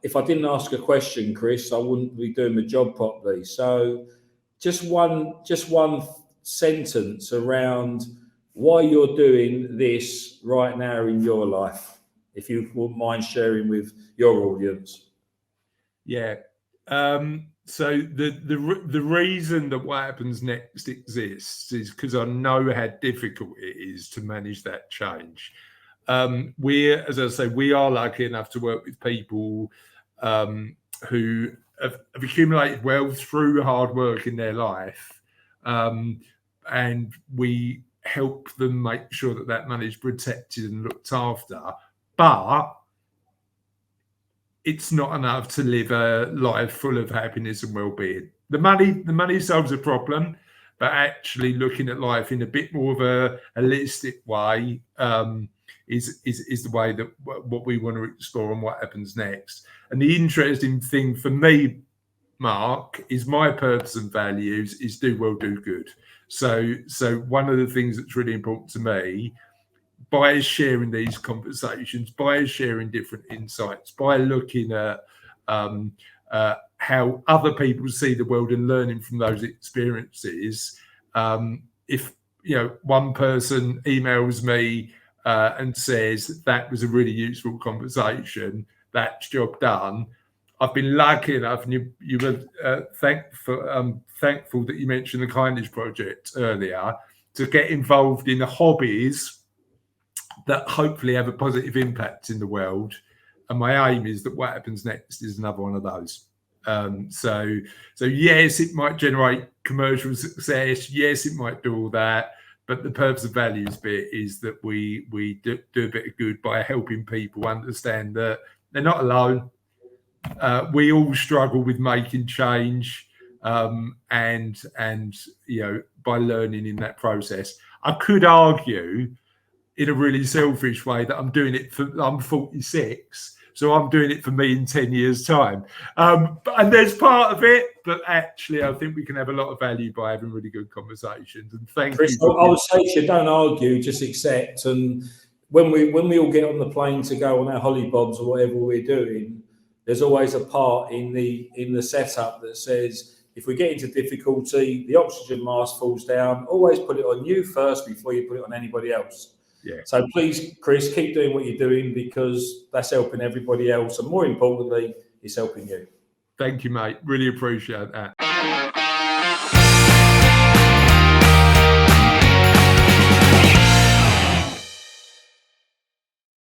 B: if I didn't ask a question, Chris, I wouldn't be doing the job properly. So just one sentence around why you're doing this right now in your life, if you wouldn't mind sharing with your audience.
A: Yeah. So the reason that What Happens Next exists is because I know how difficult it is to manage that change. As I say, we are lucky enough to work with people who have accumulated wealth through hard work in their life, and we help them make sure that money is protected and looked after. But it's not enough to live a life full of happiness and well-being. The money solves a problem, but actually looking at life in a bit more of a holistic way is the way that what we want to explore and What Happens Next. And the interesting thing for me, Mark, is my purpose and values is do well, do good. So one of the things that's really important to me, by sharing these conversations, by sharing different insights, by looking at how other people see the world and learning from those experiences. If one person emails me and says that was a really useful conversation, that's job done. I've been lucky enough, and you were thankful that you mentioned the Kindness Project earlier, to get involved in the hobbies that hopefully have a positive impact in the world. And my aim is that What Happens Next is another one of those. So yes, it might generate commercial success. Yes, it might do all that. But the purpose of values bit is that we do a bit of good by helping people understand that they're not alone. We all struggle with making change, and by learning in that process. I could argue in a really selfish way that I'm 46, so I'm doing it for me in 10 years' time. And there's part of it, but actually I think we can have a lot of value by having really good conversations. And thank
B: Chris,
A: you.
B: I would say to you, don't argue, just accept. And when we all get on the plane to go on our hollybobs or whatever we're doing, there's always a part in the setup that says, if we get into difficulty, the oxygen mask falls down, always put it on you first before you put it on anybody else.
A: Yeah.
B: So please, Chris, keep doing what you're doing, because that's helping everybody else. And more importantly, it's helping you.
A: Thank you, mate. Really appreciate that.